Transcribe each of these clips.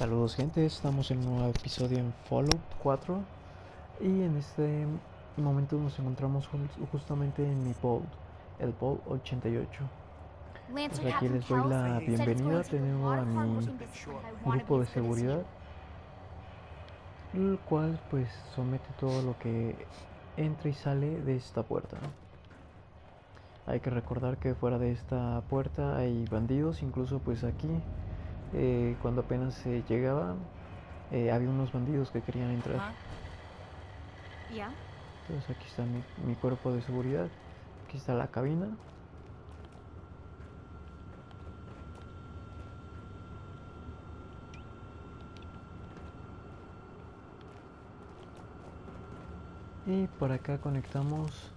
Saludos gente, estamos en un nuevo episodio en Fallout 4 y en este momento nos encontramos justamente en mi Vault, el Vault 88. Pues aquí les doy la bienvenida de nuevo a mi grupo de seguridad, el cual pues somete todo lo que entra y sale de esta puerta. Hay que recordar que fuera de esta puerta hay bandidos, incluso pues aquí cuando apenas se llegaba había unos bandidos que querían entrar. Entonces aquí está mi cuerpo de seguridad, aquí está la cabina. Y por acá conectamos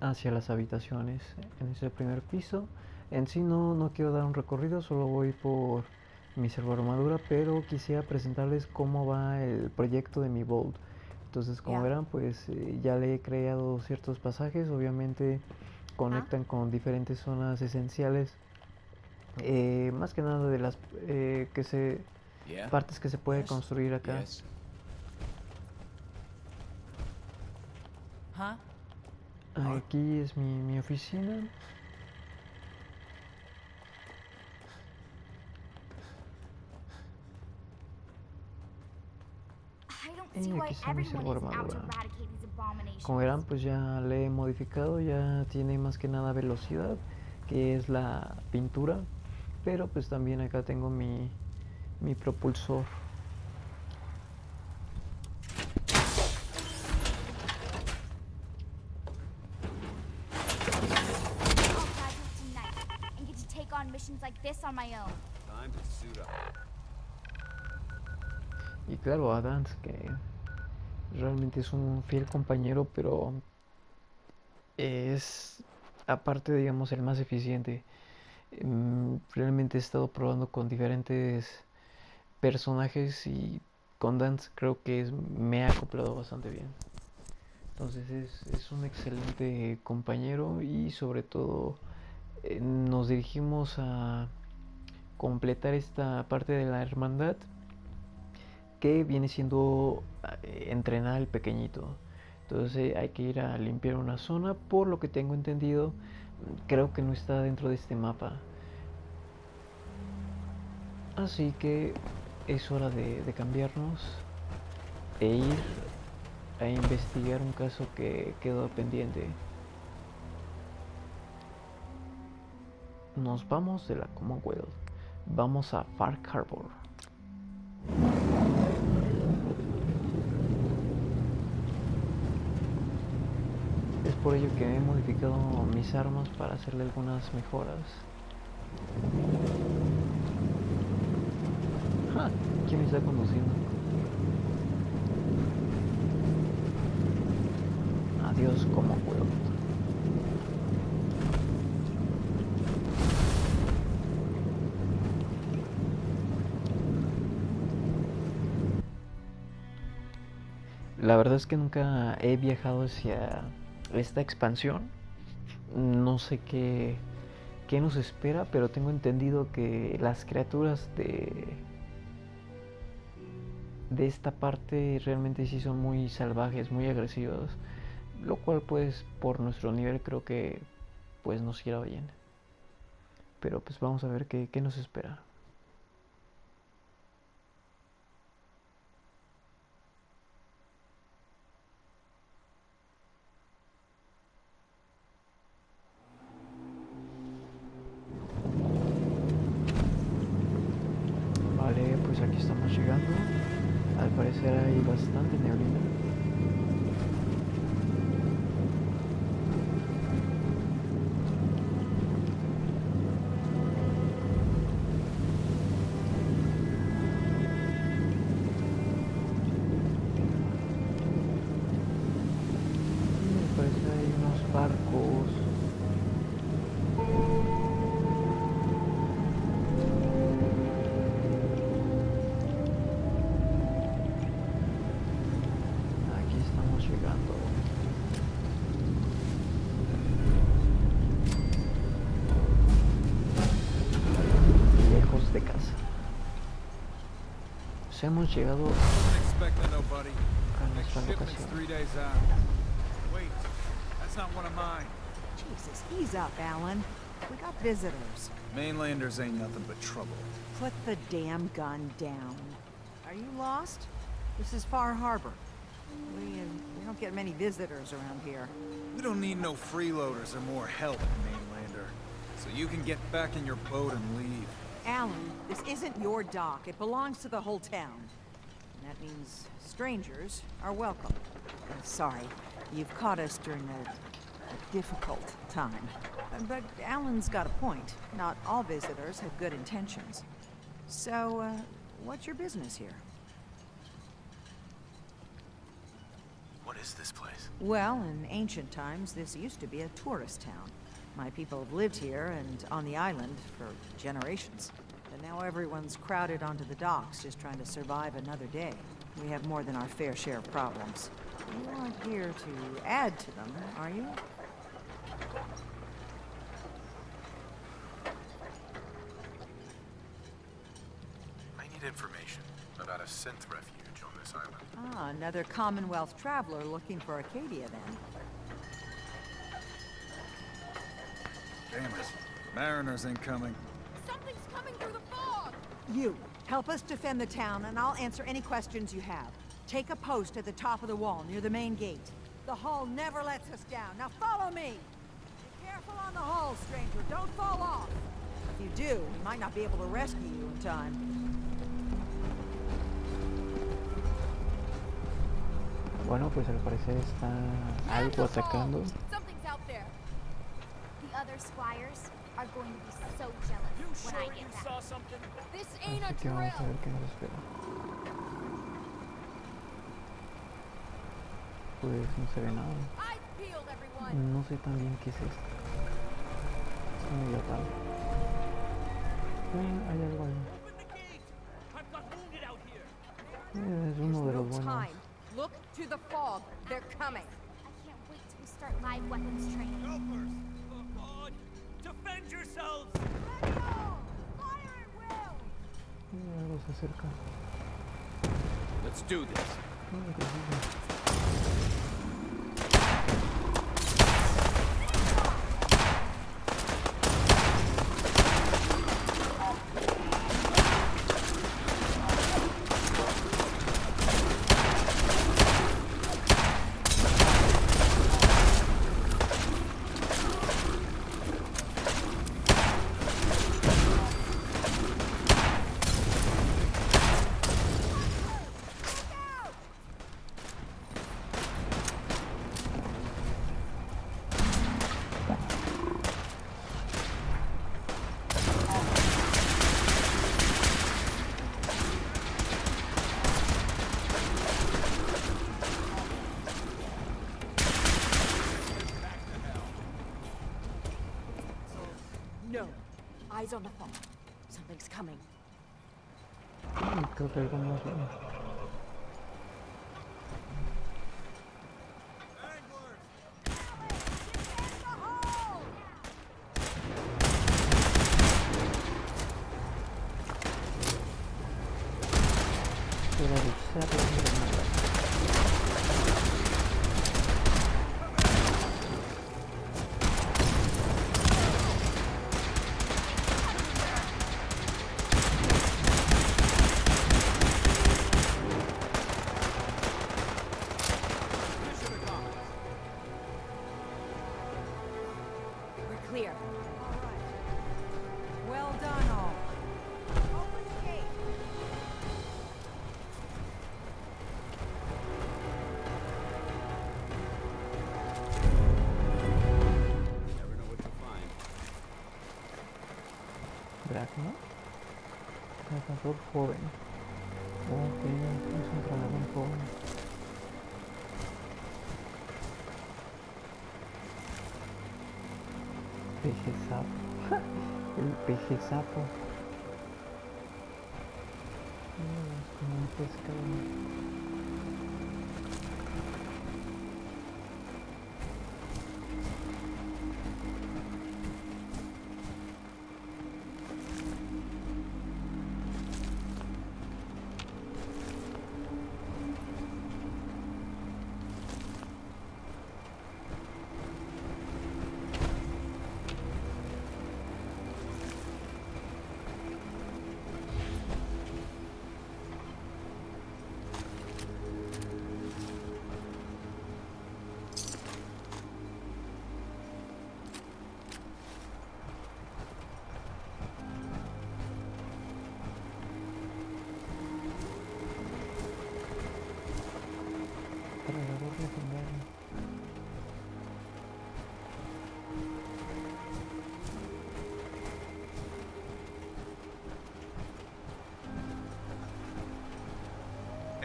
hacia las habitaciones en ese primer piso. En sí no quiero dar un recorrido, solo voy por mi servoarmadura, pero quisiera presentarles cómo va el proyecto de mi Vault. Entonces, como verán, pues ya le he creado ciertos pasajes, obviamente conectan con diferentes zonas esenciales, más que nada de las partes que se puede construir acá. Aquí es mi oficina. Y aquí está mi servoarmadura. Como verán, pues ya le he modificado, ya tiene más que nada velocidad, que es la pintura, pero pues también acá tengo mi propulsor. Y claro, Adams, que realmente es un fiel compañero, pero es aparte, digamos, el más eficiente. Realmente he estado probando con diferentes personajes y con Dance creo que me ha acoplado bastante bien. Entonces es un excelente compañero y sobre todo nos dirigimos a completar esta parte de la hermandad que viene siendo entrenar al pequeñito. Entonces hay que ir a limpiar una zona, por lo que tengo entendido, creo que no está dentro de este mapa. Así que es hora de cambiarnos e ir a investigar un caso que quedó pendiente. Nos vamos de la Commonwealth, vamos a Far Harbor. Es por ello que he modificado mis armas para hacerle algunas mejoras. ¡Ja! ¿Quién me está conduciendo? Adiós, Commonwealth. La verdad es que nunca he viajado hacia esta expansión. No sé qué nos espera, pero tengo entendido que las criaturas de esta parte realmente sí son muy salvajes, muy agresivas, lo cual pues por nuestro nivel creo que pues nos irá bien. Pero pues vamos a ver qué nos espera. Vale, pues aquí estamos llegando. Al parecer hay bastante neblina. Me parece que hay unos barcos. amigos, hemos llegado Wasn't expecting nobody. a Next nuestra shipment's locación. 3 days out. Wait, that's not one of mine. Jesus, ease up, Alan. We got visitors. Mainlanders ain't nothing but trouble. Put the damn gun down. Are you lost? This is Far Harbor. We don't get many visitors around here. We don't need no freeloaders or more help, Mainlander. So you can get back in your boat and leave. Alan, this isn't your dock. It belongs to the whole town. And that means strangers are welcome. Sorry, you've caught us during a difficult time. But Alan's got a point. Not all visitors have good intentions. So, what's your business here? What is this place? Well, in ancient times, this used to be a tourist town. My people have lived here and on the island for generations. But now everyone's crowded onto the docks, just trying to survive another day. We have more than our fair share of problems. You aren't here to add to them, are you? I need information about a synth refuge on this island. Ah, another Commonwealth traveler looking for Acadia, then. Damn it. Mariners incoming. Something's coming through the fog! You, help us defend the town, and I'll answer any questions you have. Take a post at the top of the wall, near the main gate. The hull never lets us down. Now follow me! Be careful on the hull, stranger. Don't fall off! If you do, we might not be able to rescue you in time. Bueno, pues al parecer está algo atacando. Something's out there. The other squires are going to be so jealous when I get back. This ain't Así a que vamos a ver drill. qué nos espera. Pues no se ve nada. Eyes peeled, everyone. No sé tan bien qué es esto. Está medio raro. Hay algo ahí. Es uno de los buenos. Time. Look to the fog. They're coming. I can't wait till we start live weapons training. Helpers! Oh God! Defend yourselves! Algo se acerca. Let's do this. ¿Qué sigue? No. Eyes on the fog. Something's coming. Creo que algo más bueno. Era de cerro, mira nada. We're clear. All right. Well done, all. Open the gate. Never know what you'll find. Dracma. Cazador joven. Ok, es un trabajador joven. Peje sapo. El peje sapo. Es como un pescado.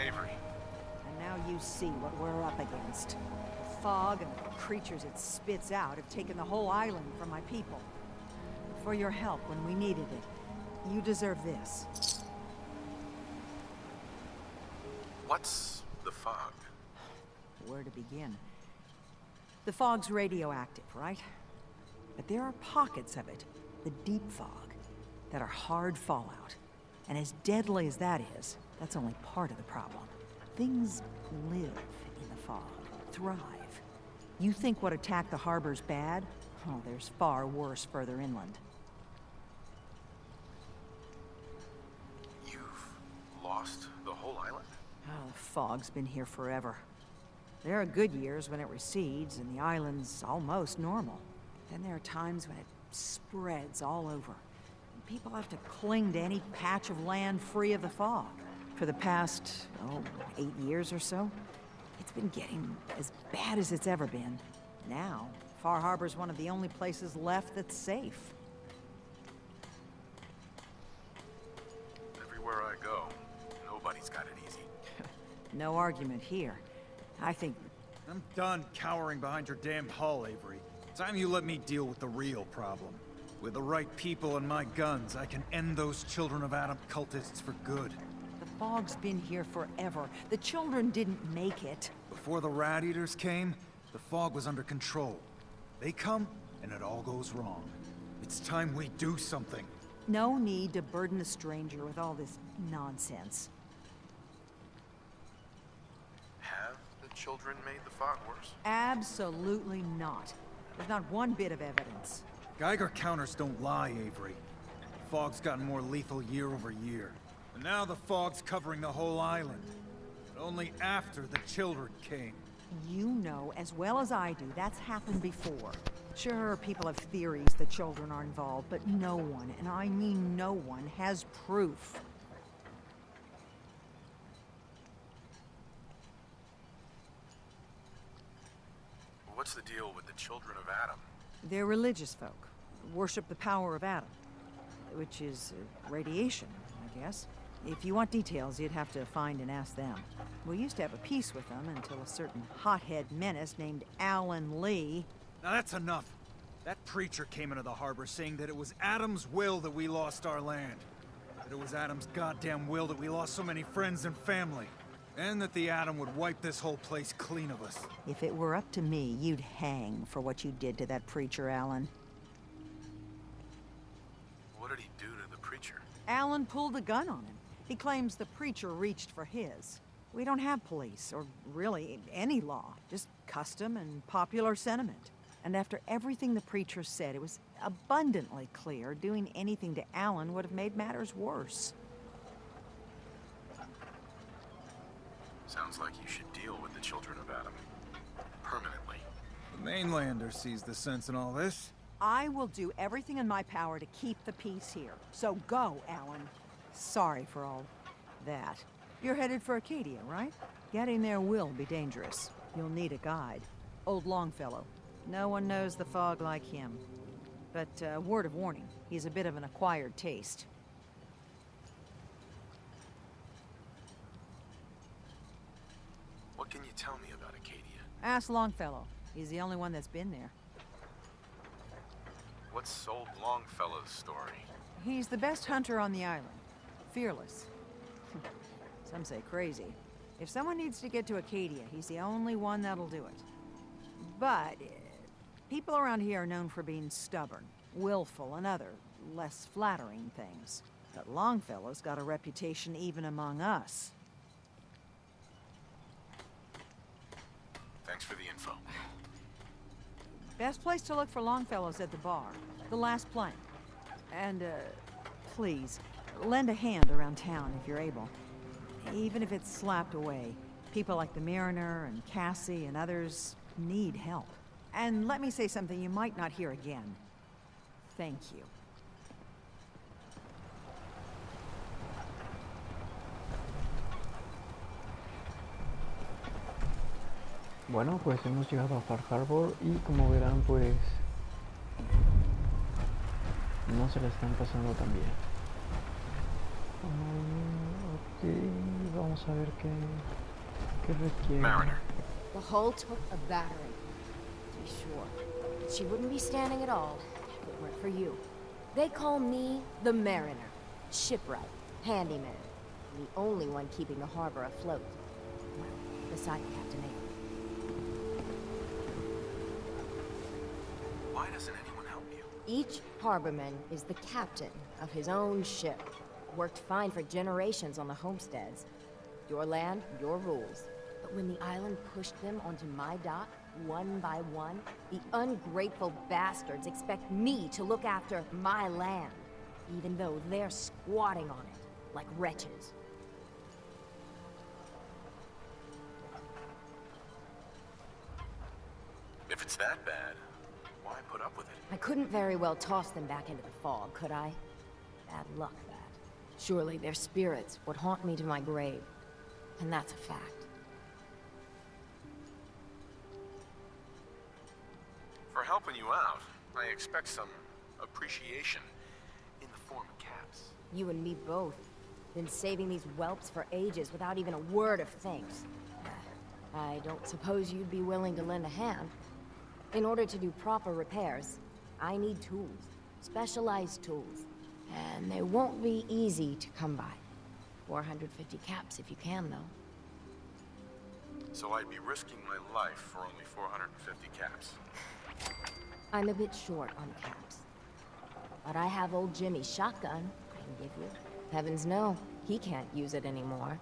Avery. And now you see what we're up against. The fog and the creatures it spits out have taken the whole island from my people. For your help when we needed it, you deserve this. What's the fog? Where to begin? The fog's radioactive, right? But there are pockets of it, the deep fog, that are hard fallout. And as deadly as that is, that's only part of the problem. Things live in the fog, thrive. You think what attacked the harbor's bad? Oh, there's far worse further inland. You've lost the whole island? Oh, the fog's been here forever. There are good years when it recedes and the island's almost normal. Then there are times when it spreads all over. And people have to cling to any patch of land free of the fog. For the past, 8 years or so, it's been getting as bad as it's ever been. Now, Far Harbor's one of the only places left that's safe. Everywhere I go, nobody's got it easy. No argument here. I think... I'm done cowering behind your damn hull, Avery. Time you let me deal with the real problem. With the right people and my guns, I can end those Children of Adam cultists for good. The fog's been here forever. The children didn't make it. Before the Rat Eaters came, the fog was under control. They come, and it all goes wrong. It's time we do something. No need to burden a stranger with all this nonsense. Have the children made the fog worse? Absolutely not. There's not one bit of evidence. Geiger counters don't lie, Avery. The fog's gotten more lethal year over year. And now the fog's covering the whole island. But only after the children came. You know as well as I do that's happened before. Sure, people have theories the children are involved, but no one, and I mean no one, has proof. What's the deal with the Children of Adam? They're religious folk. Worship the power of Adam. Which is radiation, I guess. If you want details, you'd have to find and ask them. We used to have a peace with them until a certain hothead menace named Alan Lee... Now that's enough. That preacher came into the harbor saying that it was Adam's will that we lost our land. That it was Adam's goddamn will that we lost so many friends and family. And that the Atom would wipe this whole place clean of us. If it were up to me, you'd hang for what you did to that preacher, Alan. What did he do to the preacher? Alan pulled a gun on him. He claims the preacher reached for his. We don't have police, or really any law, just custom and popular sentiment. And after everything the preacher said, it was abundantly clear doing anything to Alan would have made matters worse. Sounds like you should deal with the Children of Adam. Permanently. The mainlander sees the sense in all this. I will do everything in my power to keep the peace here. So go, Alan. Sorry for all that. You're headed for Acadia, right? Getting there will be dangerous. You'll need a guide. Old Longfellow. No one knows the fog like him. But, word of warning, he's a bit of an acquired taste. What can you tell me about Acadia? Ask Longfellow. He's the only one that's been there. What's old Longfellow's story? He's the best hunter on the island. Fearless. Some say crazy. If someone needs to get to Acadia, he's the only one that'll do it. But people around here are known for being stubborn, willful, and other, less flattering things. But Longfellow's got a reputation even among us. Thanks for the info. Best place to look for Longfellow's at the bar. The last plank. And, please, lend a hand around town if you're able. Even if it's slapped away. People like the Mariner and Cassie and others need help. And let me say something you might not hear again. Thank you. Bueno, pues hemos llegado a Far Harbor y como verán, pues no se la están pasando tan bien. Ok, vamos a ver qué requiere. Mariner. The hull took a battering, to be sure. But she wouldn't be standing at all if it weren't for you. They call me the Mariner. Shipwright, handyman. And the only one keeping the harbor afloat. Well, beside Captain Avery. Why doesn't anyone help you? Each harborman is the captain of his own ship. Worked fine for generations on the homesteads. Your land, your rules. But when the island pushed them onto my dock, one by one, the ungrateful bastards expect me to look after my land, even though they're squatting on it, like wretches. If it's that bad, why put up with it? I couldn't very well toss them back into the fog, could I? Bad luck, that. Surely their spirits would haunt me to my grave. And that's a fact. For helping you out, I expect some appreciation in the form of caps. You and me both. Been saving these whelps for ages without even a word of thanks. I don't suppose you'd be willing to lend a hand. In order to do proper repairs, I need tools. Specialized tools. And they won't be easy to come by. 450 caps if you can, though. So I'd be risking my life for only 450 caps. I'm a bit short on caps. But I have old Jimmy's shotgun I can give you. Heavens no, he can't use it anymore.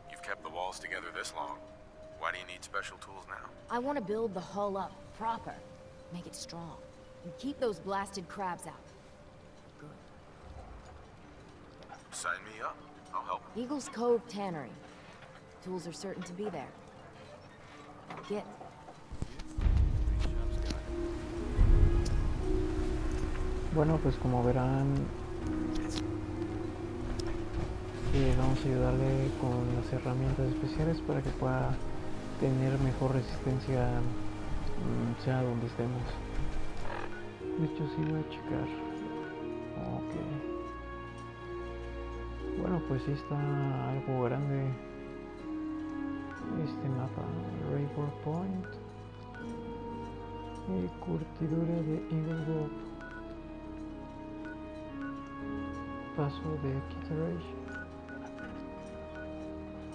You've kept the walls together this long. Why do you need special tools now? I want to build the hull up proper. Make it strong. And keep those blasted crabs out. Good. Sign me up. I'll help. Eagle's Cove Tannery. Tools are certain to be there. Now get. Bueno, pues como verán, vamos a ayudarle con las herramientas especiales para que pueda tener mejor resistencia, sea donde estemos. De hecho, sí voy a checar. Ok. Bueno, pues sí está algo grande este mapa. Rainbow Point y curtidura de Eagle Rope. Paso de Kitteridge.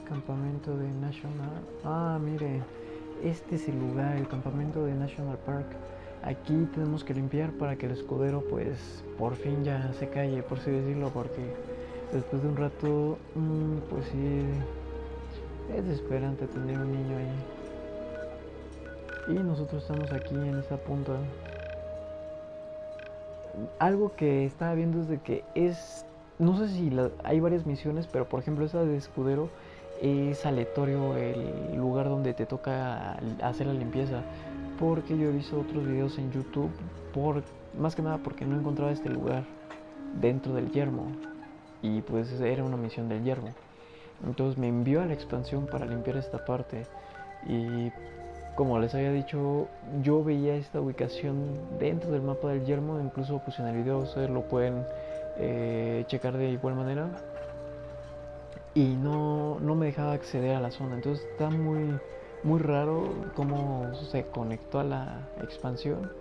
Campamento de National. Ah, mire, este es el lugar, el campamento de National Park. Aquí tenemos que limpiar para que el escudero pues por fin ya se calle, por así decirlo, porque después de un rato pues sí es desesperante tener un niño ahí. Y nosotros estamos aquí en esta punta. Algo que estaba viendo es de que no sé si hay varias misiones, pero por ejemplo esa de escudero es aleatorio el lugar donde te toca hacer la limpieza. Porque yo he visto otros videos en YouTube, más que nada porque no encontraba este lugar dentro del yermo. Y pues era una misión del yermo. Entonces me envió a la expansión para limpiar esta parte. Y como les había dicho, yo veía esta ubicación dentro del mapa del yermo. Incluso pues en el video ustedes lo pueden checar de igual manera. Y no me dejaba acceder a la zona. Entonces está muy raro cómo se conectó a la expansión.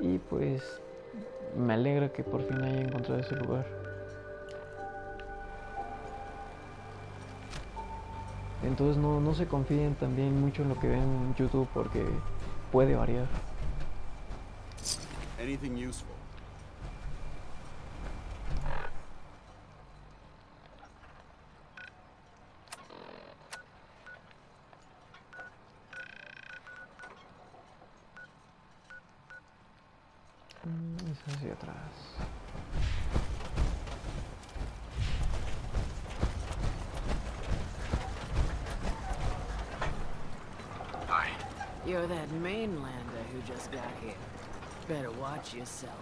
Y pues me alegra que por fin haya encontrado ese lugar. Entonces no se confíen también mucho en lo que ven en YouTube porque puede variar. Anything useful? Es hacia atrás. Hi. You're that mainlander who just got here. Better watch yourself,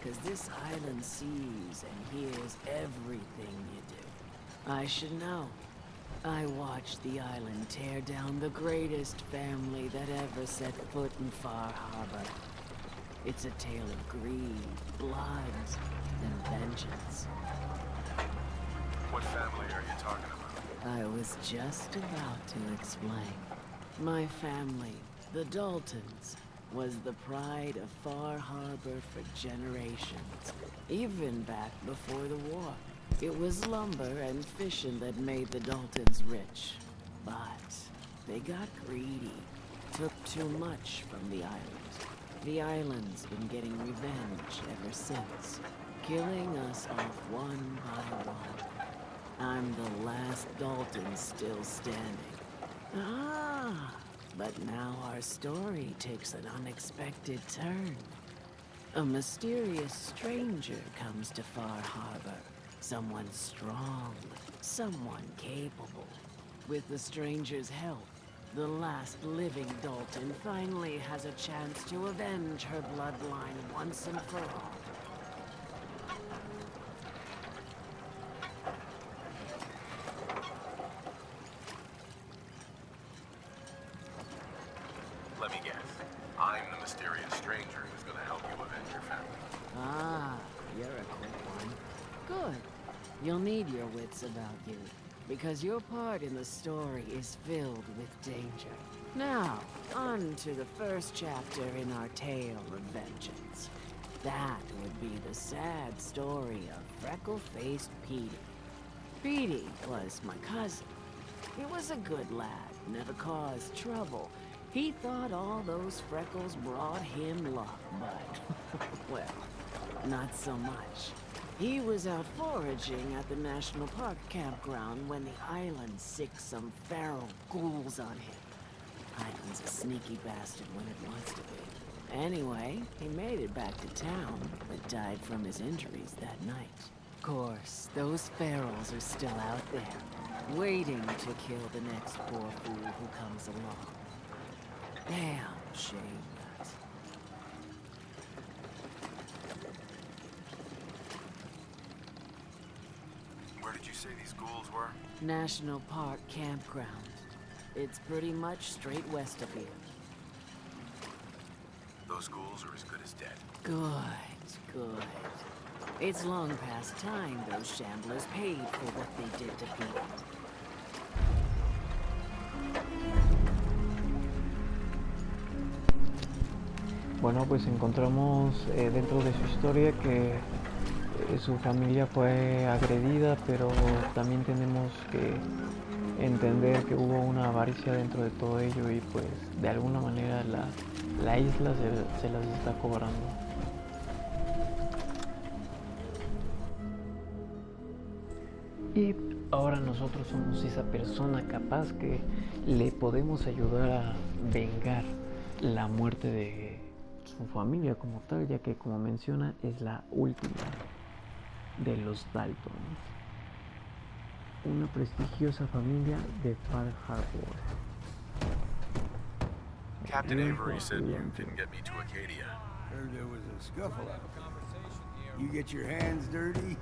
cause this island sees and hears everything you do. I should know. I watched the island tear down the greatest family that ever set foot in Far Harbor. It's a tale of greed, blood, and vengeance. What family are you talking about? I was just about to explain. My family, the Daltons, was the pride of Far Harbor for generations, even back before the war. It was lumber and fishing that made the Daltons rich. But they got greedy, took too much from the island. The island's been getting revenge ever since, killing us off one by one. I'm the last Dalton still standing. Ah, but now our story takes an unexpected turn. A mysterious stranger comes to Far Harbor. Someone strong, someone capable. With the stranger's help, the last living Dalton finally has a chance to avenge her bloodline once and for all. Let me guess. I'm the mysterious stranger who's gonna help you avenge your family. Ah, you're a quick one. Good. You'll need your wits about you, because your part in the story is filled with danger. Now, on to the first chapter in our tale of vengeance. That would be the sad story of freckle-faced Petey. Petey was my cousin. He was a good lad, never caused trouble. He thought all those freckles brought him luck, but, well, not so much. He was out foraging at the National Park campground when the island sicked some feral ghouls on him. Island's a sneaky bastard when it wants to be. Anyway, he made it back to town, but died from his injuries that night. Of course, those ferals are still out there, waiting to kill the next poor fool who comes along. Damn shame that. Where did you say these ghouls were? National Park campground. It's pretty much straight west of here. Those ghouls are as good as dead. Good, good. It's long past time those shamblers paid for what they did to people. Bueno, pues encontramos dentro de su historia que su familia fue agredida, pero también tenemos que entender que hubo una avaricia dentro de todo ello y pues de alguna manera la isla se las está cobrando. Y ahora nosotros somos esa persona capaz que le podemos ayudar a vengar la muerte de su familia como tal, ya que como menciona es la última de los Dalton, una prestigiosa familia de Far Harbor. Captain Avery said you didn't get me to Acadia. Heard there was a scuffle out there. You get your hands dirty?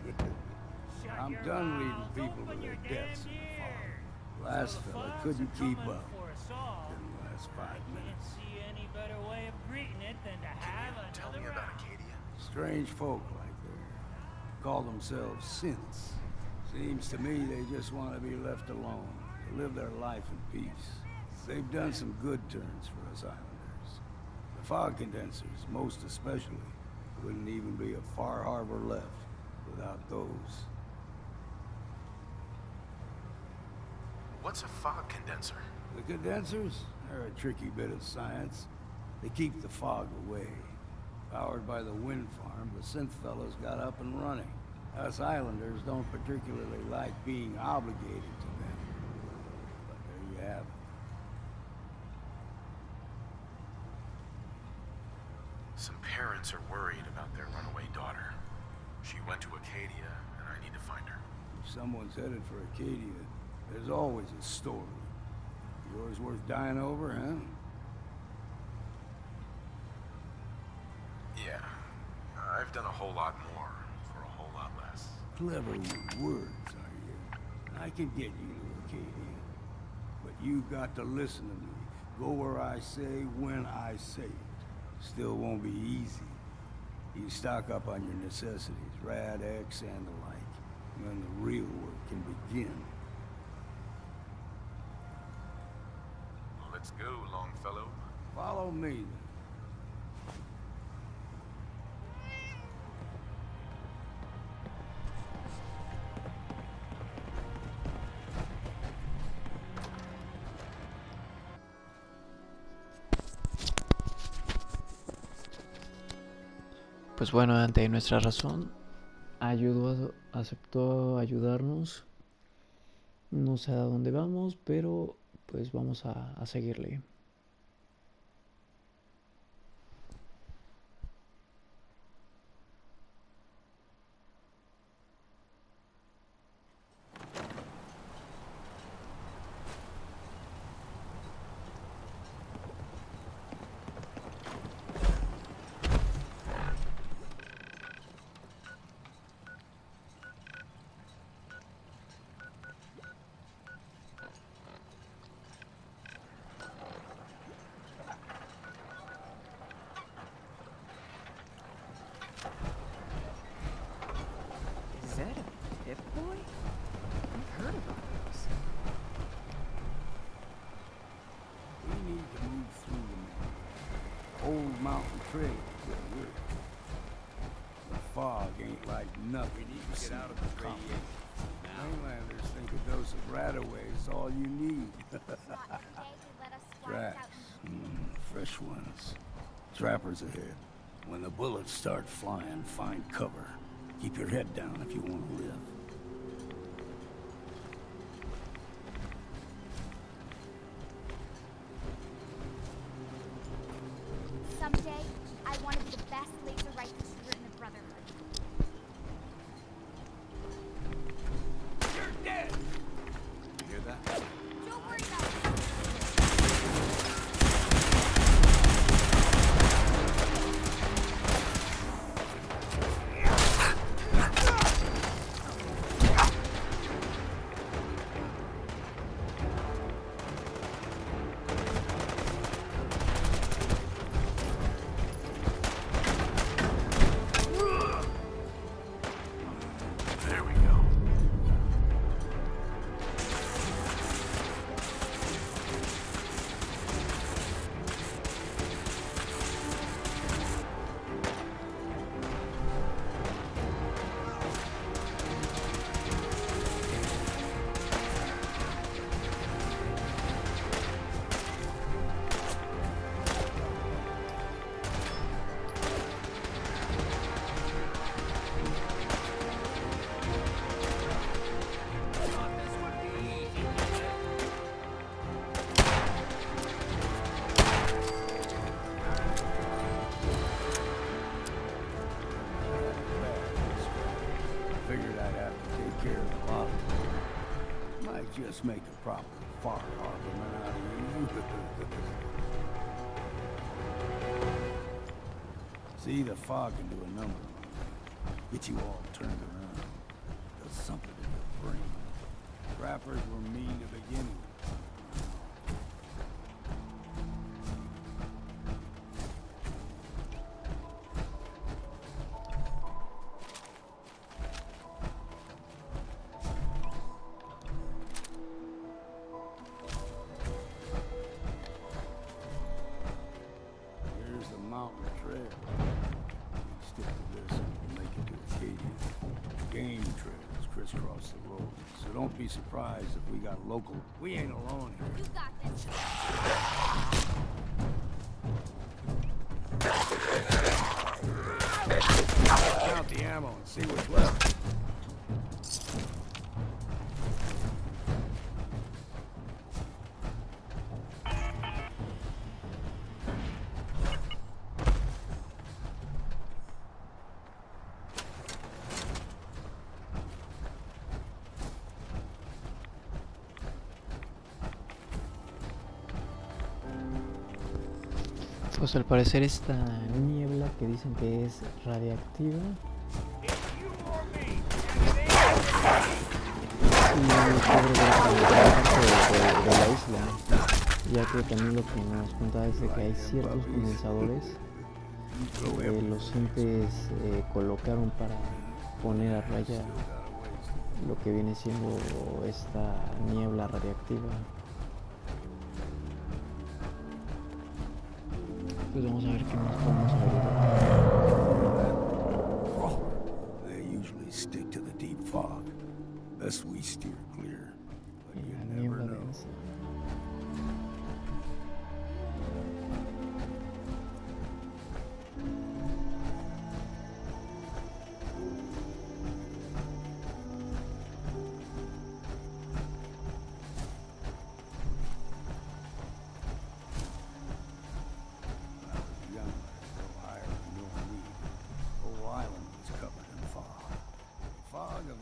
I'm done leading people to their deaths in the farm. Last fella couldn't keep up. Didn't last 5 minutes. Tell me about Acadia. Strange folk like they call themselves synths. Seems to me they just want to be left alone, to live their life in peace. They've done some good turns for us islanders. The fog condensers, most especially, wouldn't even be a Far Harbor left without those. What's a fog condenser? The condensers are a tricky bit of science. They keep the fog away. Powered by the wind farm, the synth fellows got up and running. Us islanders don't particularly like being obligated to them. But there you have it. Some parents are worried about their runaway daughter. She went to Acadia, and I need to find her. If someone's headed for Acadia, there's always a story. Yours worth dying over, huh? Yeah. I've done a whole lot more for a whole lot less. Clever with words, are you? I can get you to Acadia. But you've got to listen to me. Go where I say, when I say it. Still won't be easy. You stock up on your necessities, Rad X and the like. And then the real work can begin. Let's go, Longfellow. Follow me, then. Pues bueno, ante nuestra razón, aceptó ayudarnos. No sé a dónde vamos, pero pues vamos a seguirle. Is that a Pip-Boy? I've heard about those. We need to move through the old mountain trail where we're. The fog ain't like nothing. We need to get out of the radiation. Mainlanders think a dose of Radaway is all you need. Tracks. Fresh ones. Trappers ahead. When the bullets start flying, find cover. Keep your head down if you want to live. Someday, I want to be the best laser rifle shooter in the Brotherhood. You're dead! You hear that? Don't worry about it. There we go. Figured I'd have to take care of the lot. Might just make a proper far argument out of you. See, the fog can do a number. Get you all turned around. Does something to your brain. Trappers were mean to begin with. Here's the mountain trail. Stick to this and we'll make it to Acadia. Game trails crisscross the road, so don't be surprised if we got local. We ain't alone here. You got this. Count the ammo and see what's left. Pues al parecer esta niebla que dicen que es radiactiva y cubre gran parte de la isla, ya que también lo que nos cuenta es de que hay ciertos condensadores que los entes colocaron para poner a raya lo que viene siendo esta niebla radiactiva. Pues vamos a ver qué más podemos averiguar. They usually stick to the deep fog. Best we steer clear. But you La never niebla know. densa.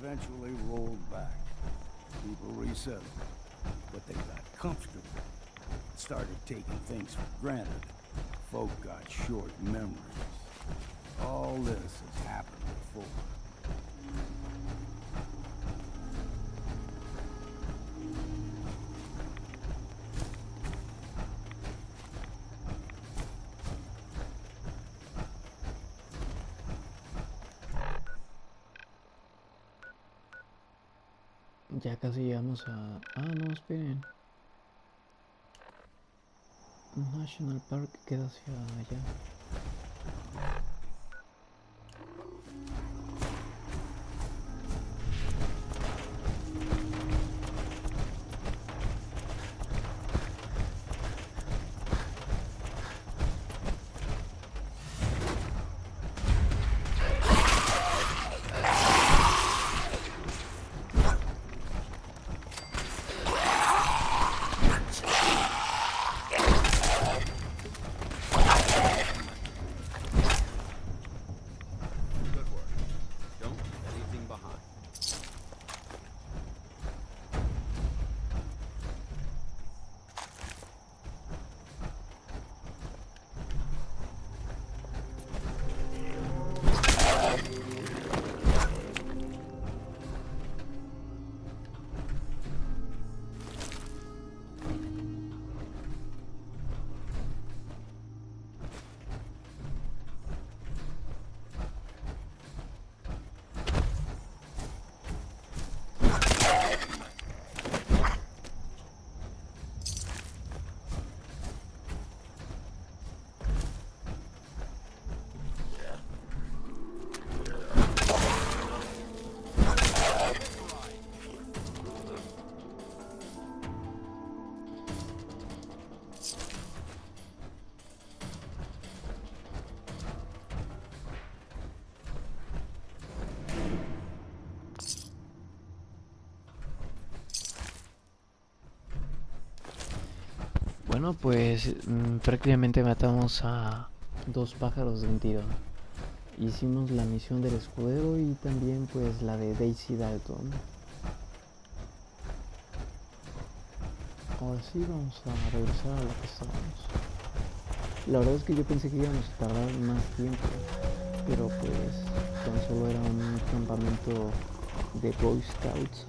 Eventually rolled back. People resettled, but they got comfortable. Started taking things for granted. Folk got short memories. All this has happened before. Ya casi llegamos a... Ah, no, esperen. National Park queda hacia allá. Bueno, pues prácticamente matamos a dos pájaros de un tiro. Hicimos la misión del escudero y también pues la de Daisy Dalton. Ahora sí vamos a regresar a lo que estábamos. La verdad es que yo pensé que íbamos a tardar más tiempo, pero pues tan solo era un campamento de Boy Scouts.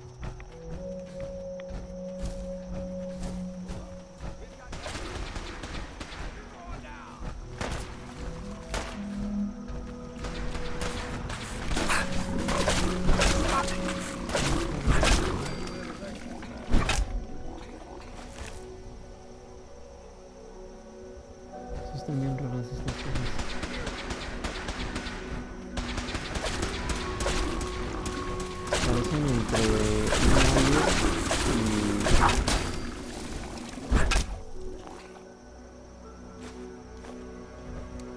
Están bien raras estas cosas. Parecen entre un alien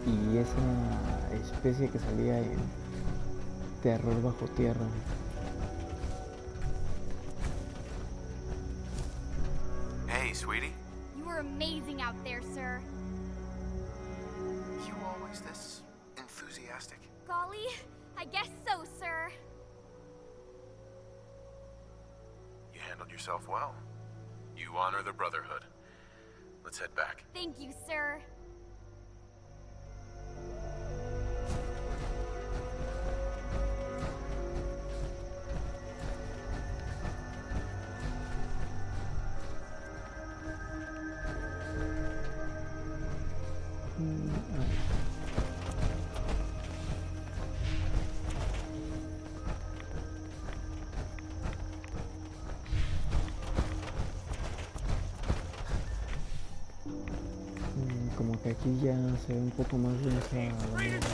y esa especie que salía en Terror bajo tierra. Hey, sweetie. You were amazing out there, sir. You always this enthusiastic? Golly, I guess so, sir. You handled yourself well. You honor the Brotherhood. Let's head back. Thank you, sir. Aunque aquí ya se ve un poco más densa la niebla.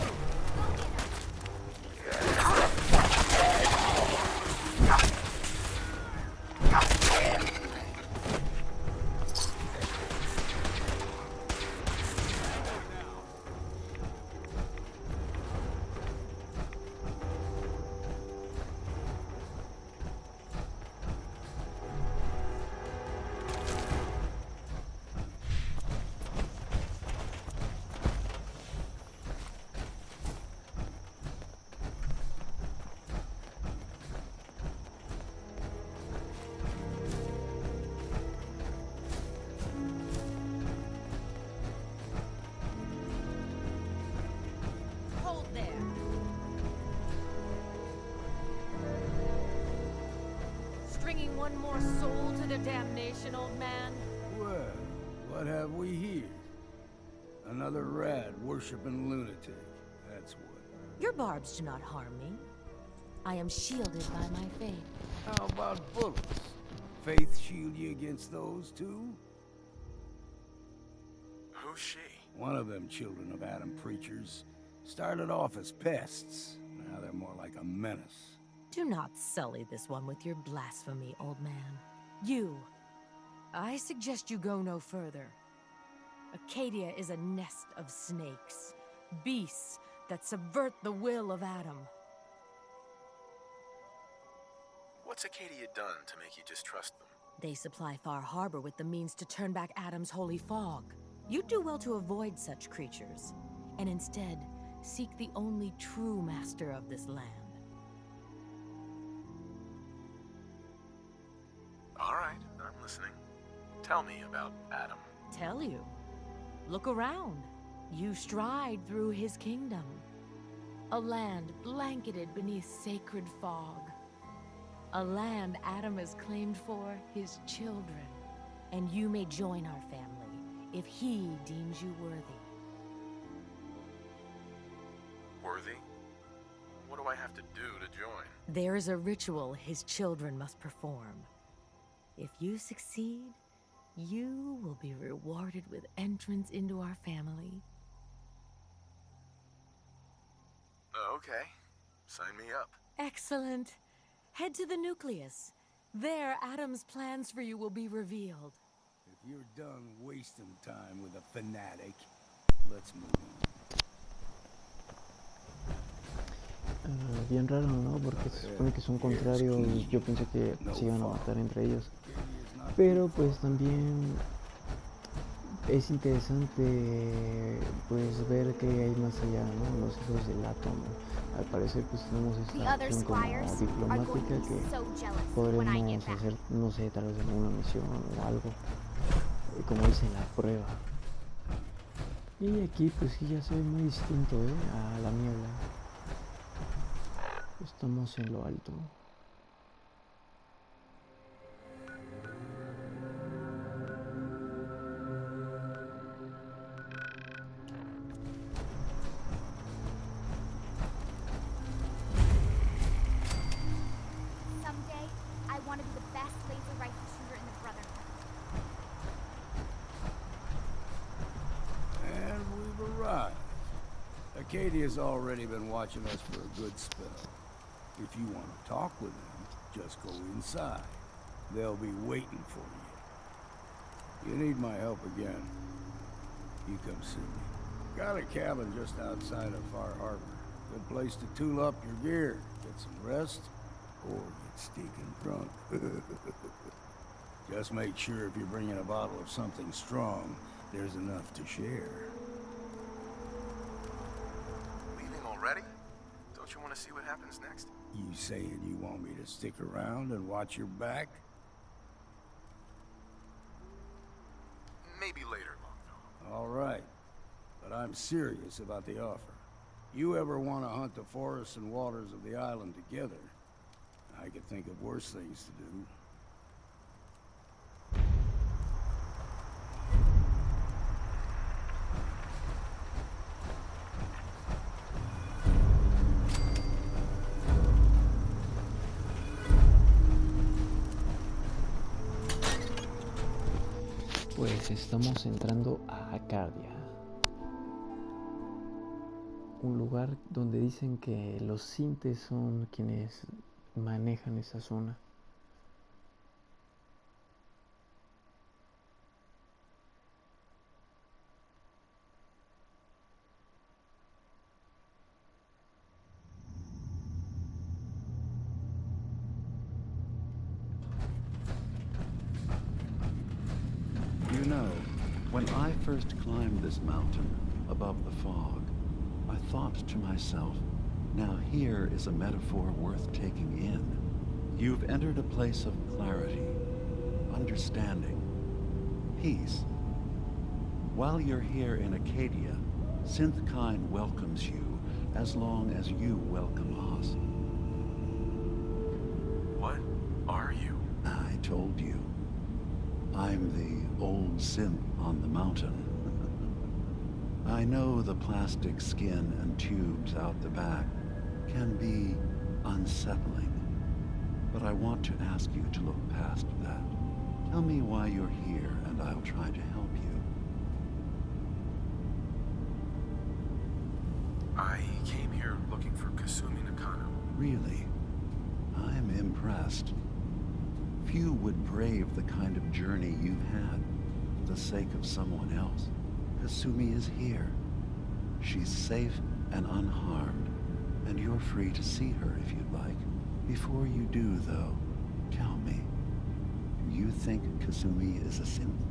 Hold there. Stringing one more soul to their damnation, old man? Well, what have we here? Another rad worshipping lunatic. That's what. Your barbs do not harm me. I am shielded by my faith. How about bullets? Faith shield you against those too? Who's she? One of them children of Adam preachers. Started off as pests. Now they're more like a menace. Do not sully this one with your blasphemy, old man. You. I suggest you go no further. Acadia is a nest of snakes. Beasts that subvert the will of Adam. What's Acadia done to make you distrust them? They supply Far Harbor with the means to turn back Adam's holy fog. You'd do well to avoid such creatures, and instead seek the only true master of this land. All right, I'm listening. Tell me about Adam. Tell you. Look around. You stride through his kingdom. A land blanketed beneath sacred fog. A land Adam has claimed for his children. And you may join our family if he deems you worthy. Worthy? What do I have to do to join? There is a ritual his children must perform. If you succeed, you will be rewarded with entrance into our family. Okay. Sign me up. Excellent. Head to the nucleus. There, Adam's plans for you will be revealed. If you're done wasting time with a fanatic, let's move on. Bien raro, ¿no? Porque se supone que son contrarios. Yo pensé que se iban a matar entre ellos. Pero pues también es interesante pues ver que hay más allá, ¿no? Los hijos del átomo. Al parecer pues tenemos esta acción como diplomática que podremos hacer, no sé, tal vez alguna misión o algo, como dice la prueba. Y aquí pues sí ya se ve muy distinto, a la niebla. Estamos en lo alto. Someday, I want to be the best laser rifle shooter in the Brotherhood. And we've arrived. Acadia's already been watching us for a good spell. If you want to talk with them, just go inside. They'll be waiting for you. You need my help again, you come see me. Got a cabin just outside of Far Harbor. Good place to tool up your gear, get some rest, or get stinking drunk. Just make sure if you're bringing a bottle of something strong, there's enough to share. Leaving already? Don't you want to see what happens next? You saying you want me to stick around and watch your back? Maybe later, Longfellow. All right. But I'm serious about the offer. You ever want to hunt the forests and waters of the island together, I could think of worse things to do. Pues estamos entrando a Acadia. un lugar donde dicen que los sintes son quienes manejan esa zona. You know, when I first climbed this mountain above the fog, I thought to myself, now here is a metaphor worth taking in. You've entered a place of clarity, understanding, peace. While you're here in Acadia, Synthkind welcomes you as long as you welcome us. What are you? I told you. I'm the old synth on the mountain. I know the plastic skin and tubes out the back can be unsettling, but I want to ask you to look past that. Tell me why you're here, and I'll try to help you. I came here looking for Kasumi Nakano. Really? I'm impressed. Few would brave the kind of journey you've had for the sake of someone else. Kasumi is here. She's safe and unharmed, and you're free to see her if you'd like. Before you do, though, tell me, do you think Kasumi is a synth?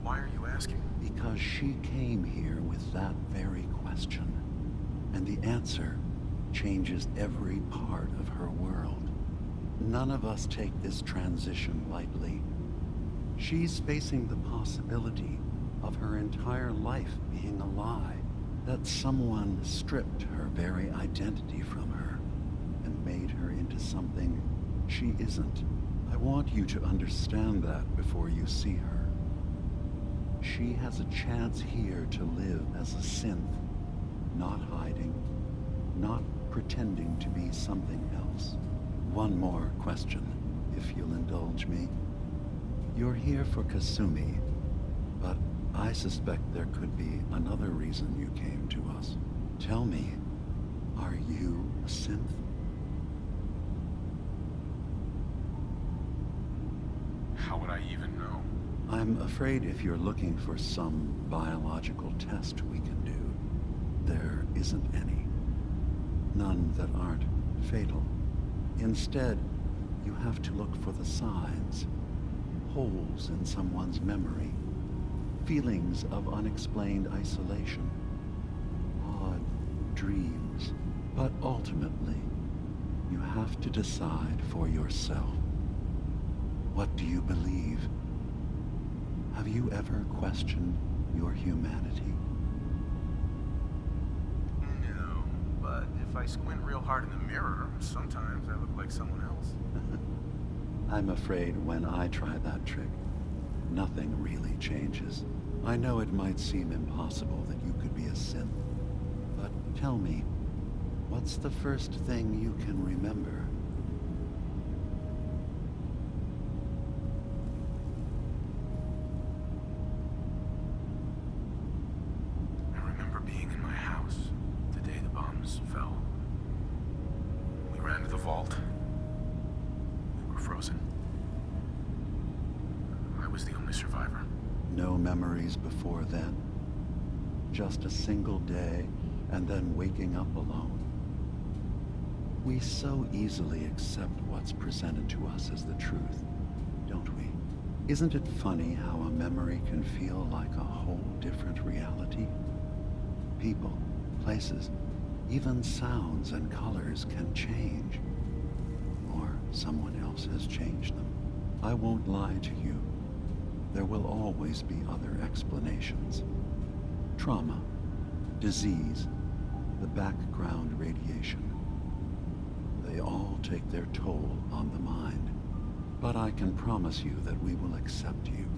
Why are you asking? Because she came here with that very question, and the answer changes every part of her world. None of us take this transition lightly. She's facing the possibility of her entire life being a lie, that someone stripped her very identity from her and made her into something she isn't. I want you to understand that before you see her. She has a chance here to live as a synth, not hiding, not pretending to be something else. One more question, if you'll indulge me. You're here for Kasumi, but I suspect there could be another reason you came to us. Tell me, are you a synth? How would I even know? I'm afraid if you're looking for some biological test we can do, there isn't any. None that aren't fatal. Instead, you have to look for the signs, holes in someone's memory, feelings of unexplained isolation, odd dreams. But ultimately, you have to decide for yourself. What do you believe? Have you ever questioned your humanity? No, but if I squint real hard in the mirror, sometimes I look like someone else. I'm afraid when I try that trick, nothing really changes. I know it might seem impossible that you could be a synth, but tell me, what's the first thing you can remember? I remember being in my house the day the bombs fell. We ran to the vault. We were frozen. I was the only survivor. No memories before then? Just a single day, and then waking up alone? We so easily accept what's presented to us as the truth, don't we? Isn't it funny how a memory can feel like a whole different reality? People, places, even sounds and colors can change. Or someone else has changed them. I won't lie to you. There will always be other explanations. Trauma, disease, the background radiation. They all take their toll on the mind. But I can promise you that we will accept you,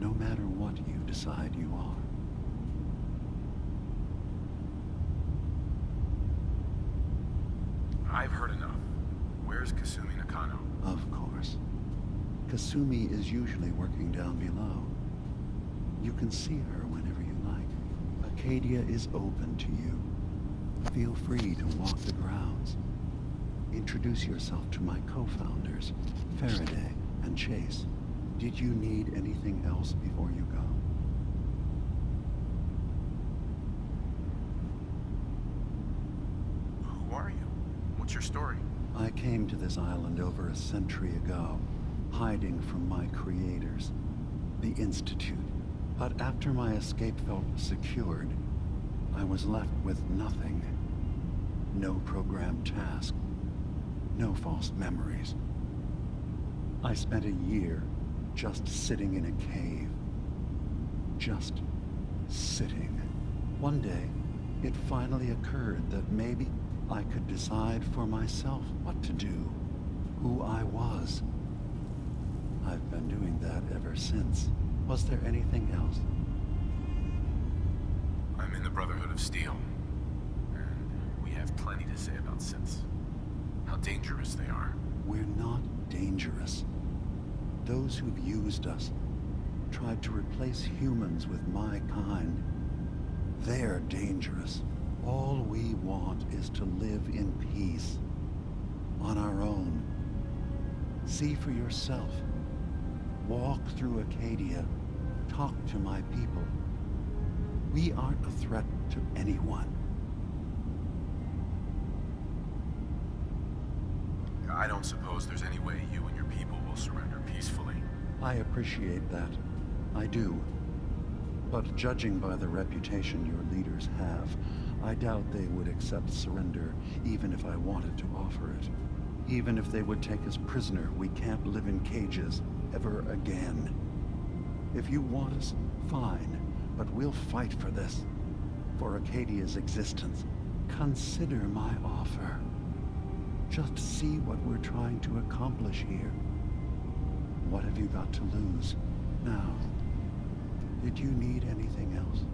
no matter what you decide you are. I've heard enough. Where's Kasumi Nakano? Of course. Kasumi is usually working down below. You can see her whenever you like. Arcadia is open to you. Feel free to walk the grounds. Introduce yourself to my co-founders, Faraday and Chase. Did you need anything else before you go? Who are you? What's your story? I came to this island over a century ago, hiding from my creators, the Institute. But after my escape felt secured, I was left with nothing. No programmed task. No false memories. I spent a year just sitting in a cave. Just sitting. One day, it finally occurred that maybe I could decide for myself what to do, who I was. I've been doing that ever since. Was there anything else? I'm in the Brotherhood of Steel, and we have plenty to say about synths. How dangerous they are. We're not dangerous. Those who've used us, tried to replace humans with my kind, they're dangerous. All we want is to live in peace, on our own. See for yourself. Walk through Acadia. Talk to my people. We aren't a threat to anyone. I don't suppose there's any way you and your people will surrender peacefully. I appreciate that. I do. But judging by the reputation your leaders have, I doubt they would accept surrender even if I wanted to offer it. Even if they would take us prisoner, we can't live in cages ever again. If you want us, fine, but we'll fight for this. For Acadia's existence. Consider my offer. Just see what we're trying to accomplish here. What have you got to lose? Now, did you need anything else?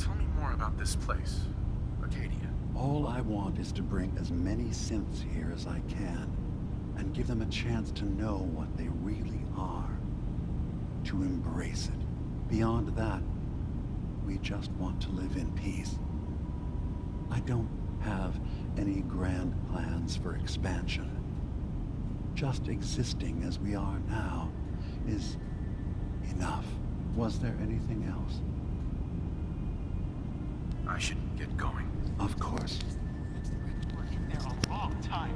Tell me more about this place, Acadia. All I want is to bring as many synths here as I can, and give them a chance to know what they really are. To embrace it. Beyond that, we just want to live in peace. I don't have any grand plans for expansion. Just existing as we are now is enough. Was there anything else? I should get going. Of course. We're in there a long time.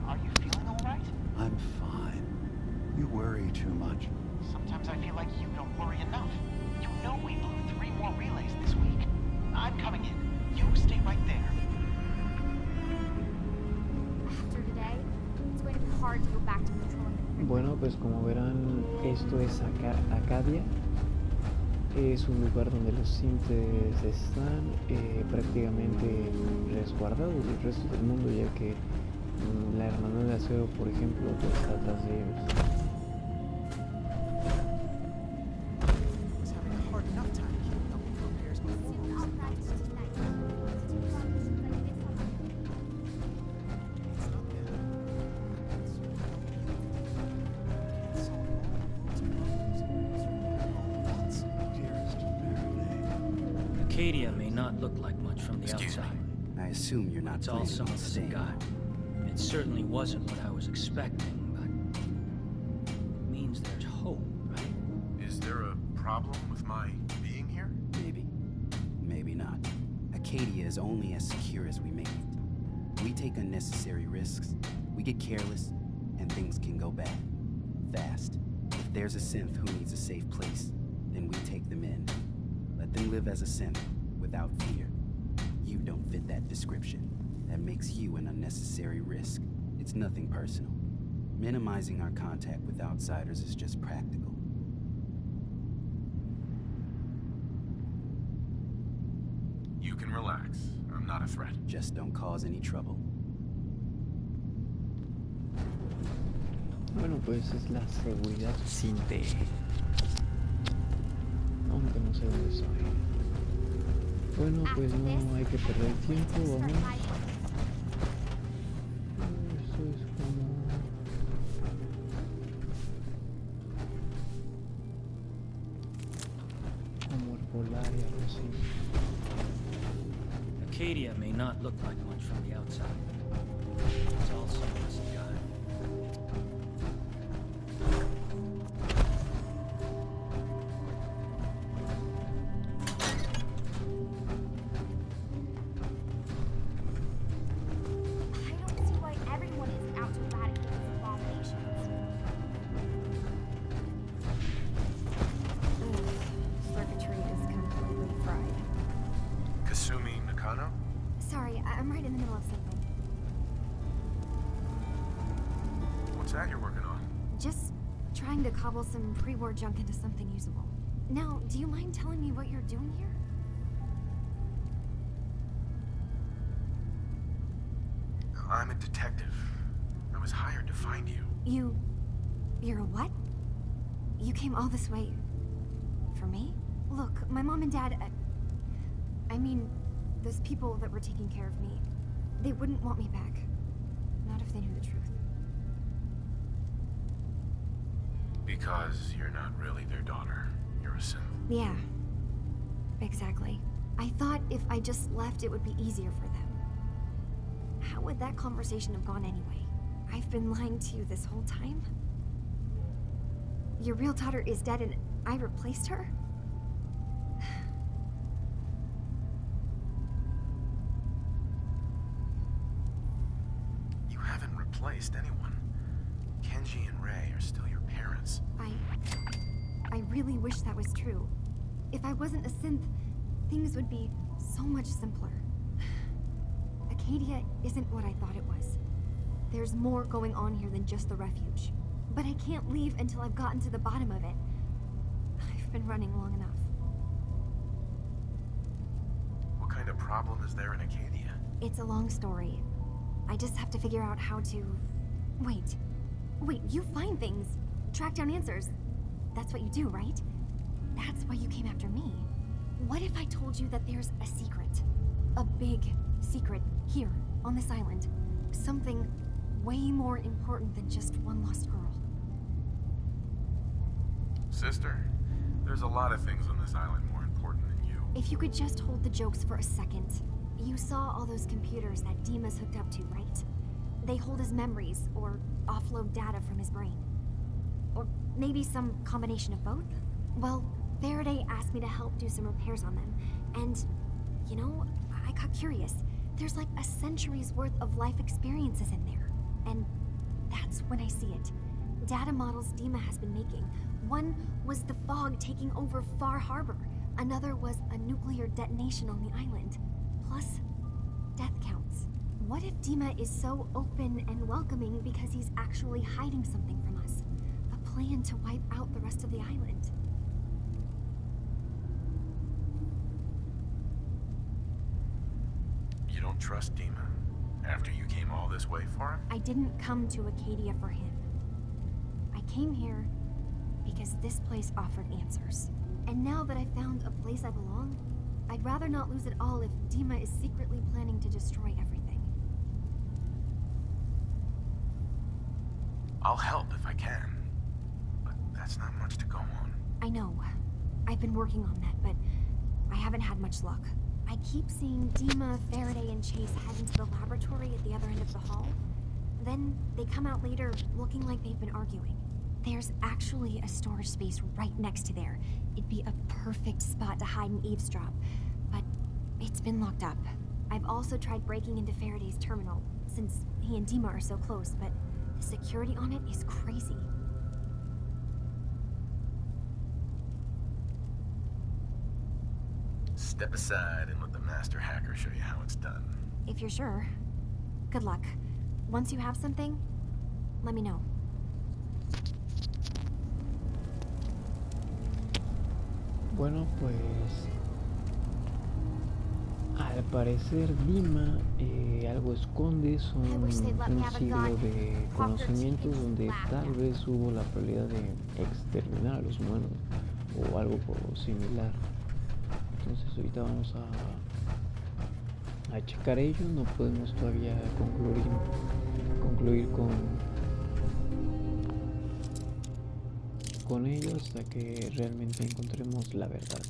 Are you feeling all right? I'm fine. You worry too much. Sometimes I feel like you don't worry enough. You know we blew 3 more relays this week. I'm coming in. You stay right there. After today, it's going to be hard to go back to patrolling the Bueno, pues como verán, esto es Acadia. Es un lugar donde los sintes están prácticamente resguardados del resto del mundo, ya que la Hermandad de Acero, por ejemplo, pues está atrás de ellos. Acadia may not look like much from the Excuse outside. I assume you're not It's all planning some on of us have staying. got. It certainly wasn't what I was expecting, but it means there's hope, right? Is there a problem with my being here? Maybe. Maybe not. Acadia is only as secure as we make it. We take unnecessary risks, we get careless, and things can go bad. Fast. If there's a synth who needs a safe place, then we take them in. Let them live as a synth, without fear. You don't fit that description. That makes you an unnecessary risk. It's nothing personal. Minimizing our contact with outsiders is just practical. You can relax. I'm not a threat. Just don't cause any trouble. Bueno, pues es la seguridad sin T. Aunque no sé dónde estoy. Bueno, pues no hay que perder tiempo, vamos. Esto es como Acadia may not look like much from the outside. It's all some of us have got. I don't see why everyone is out to eradicate these abominations. Circuitry is completely fried. Kasumi Nakano? Sorry, I'm right in the middle of something. What's that you're working on? Just trying to cobble some pre-war junk into something usable. Now, do you mind telling me what you're doing here? I'm a detective. I was hired to find you. You're a what? You came all this way... for me? Look, my mom and dad... I mean, those people that were taking care of me, they wouldn't want me back. Not if they knew the truth. Because you're not really their daughter. You're a synth. Yeah. Exactly. I thought if I just left, it would be easier for them. How would that conversation have gone anyway? I've been lying to you this whole time? Your real daughter is dead and I replaced her? You haven't replaced anyone. Kenji and Ray are still your parents. I really wish that was true. If I wasn't a synth, things would be so much simpler. Acadia isn't what I thought it was. There's more going on here than just the refuge. But I can't leave until I've gotten to the bottom of it. I've been running long enough. What kind of problem is there in Acadia? It's a long story. I just have to figure out how to... Wait, you find things. Track down answers. That's what you do, right? That's why you came after me. What if I told you that there's a secret? A big secret here, on this island. Something way more important than just one lost girl. Sister, there's a lot of things on this island more important than you. If you could just hold the jokes for a second. You saw all those computers that Dima's hooked up to, right? They hold his memories, or offload data from his brain. Or maybe some combination of both? Well, Faraday asked me to help do some repairs on them, and, you know, I got curious. There's like a century's worth of life experiences in there. And that's when I see it. Data models Dima has been making. One was the fog taking over Far Harbor. Another was a nuclear detonation on the island. Plus, death counts. What if Dima is so open and welcoming because he's actually hiding something from us? A plan to wipe out the rest of the island. You don't trust Dima? After you came all this way for him? I didn't come to Acadia for him. I came here because this place offered answers. And now that I found a place I belong, I'd rather not lose it all if Dima is secretly planning to destroy everything. I'll help if I can. But that's not much to go on. I know. I've been working on that, but I haven't had much luck. I keep seeing Dima, Faraday, and Chase head into the laboratory at the other end of the hall. Then they come out later looking like they've been arguing. There's actually a storage space right next to there. It'd be a perfect spot to hide and eavesdrop, but it's been locked up. I've also tried breaking into Faraday's terminal, since he and Dima are so close, but the security on it is crazy. Step aside and let the master hacker show you how it's done. If you're sure. Good luck. Once you have something, let me know. Bueno, pues al parecer Dima algo esconde, son un siglo de conocimientos donde tal vez hubo la probabilidad de exterminar a los humanos o algo por lo similar. Entonces ahorita vamos a checar ello, no podemos todavía concluir con ello hasta que realmente encontremos la verdad.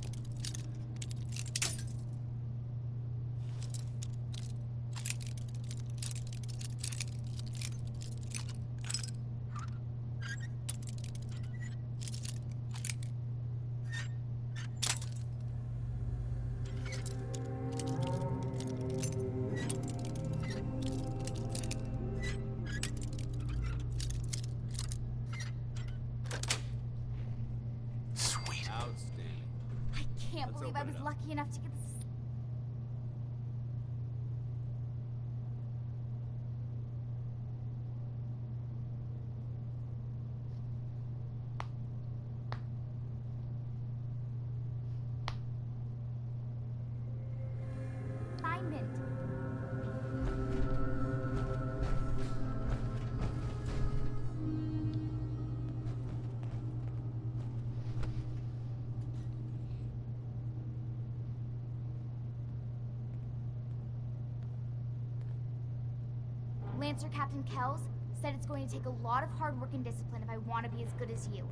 Lancer Captain Kells said it's going to take a lot of hard work and discipline if I want to be as good as you.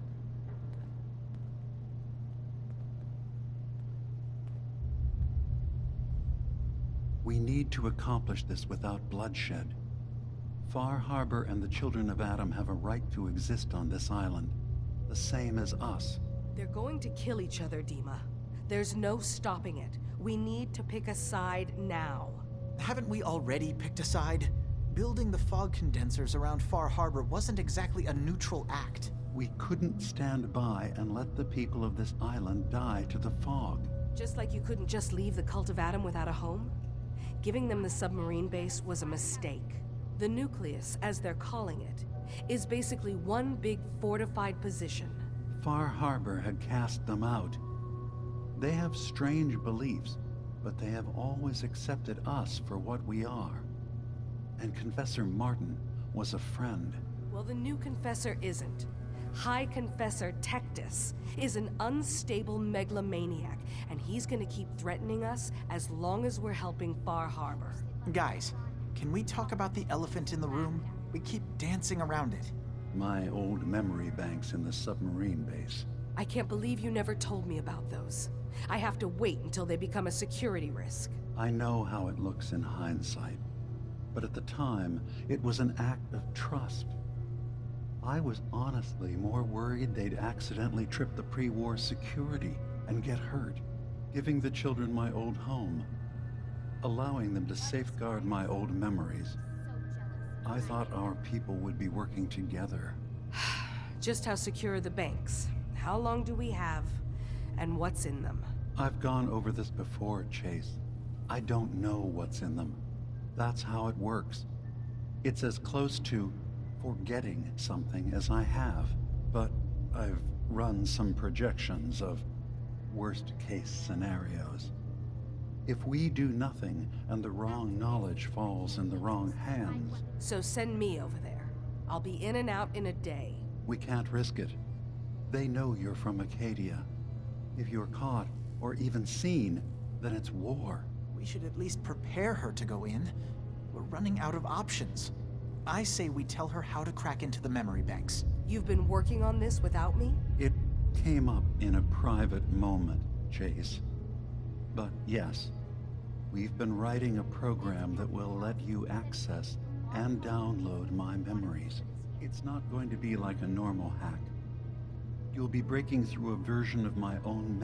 We need to accomplish this without bloodshed. Far Harbor and the children of Adam have a right to exist on this island, the same as us. They're going to kill each other, Dima. There's no stopping it. We need to pick a side now. Haven't we already picked a side? Building the fog condensers around Far Harbor wasn't exactly a neutral act. We couldn't stand by and let the people of this island die to the fog. Just like you couldn't just leave the Cult of Adam without a home? Giving them the submarine base was a mistake. The nucleus, as they're calling it, is basically one big fortified position. Far Harbor had cast them out. They have strange beliefs, but they have always accepted us for what we are. And Confessor Martin was a friend. Well, the new Confessor isn't. High Confessor Tectus is an unstable megalomaniac, and he's gonna keep threatening us as long as we're helping Far Harbor. Guys, can we talk about the elephant in the room? We keep dancing around it. My old memory banks in the submarine base. I can't believe you never told me about those. I have to wait until they become a security risk. I know how it looks in hindsight, but at the time, it was an act of trust. I was honestly more worried they'd accidentally trip the pre-war security and get hurt, giving the children my old home, allowing them to safeguard my old memories. I thought our people would be working together. Just how secure are the banks? How long do we have? And what's in them? I've gone over this before, Chase. I don't know what's in them. That's how it works. It's as close to forgetting something as I have, but I've run some projections of worst-case scenarios. If we do nothing and the wrong knowledge falls in the wrong hands... So send me over there. I'll be in and out in a day. We can't risk it. They know you're from Acadia. If you're caught, or even seen, then it's war. We should at least prepare her to go in. We're running out of options. I say we tell her how to crack into the memory banks. You've been working on this without me? It came up in a private moment, Chase. But yes, we've been writing a program that will let you access and download my memories. It's not going to be like a normal hack. You'll be breaking through a version of my own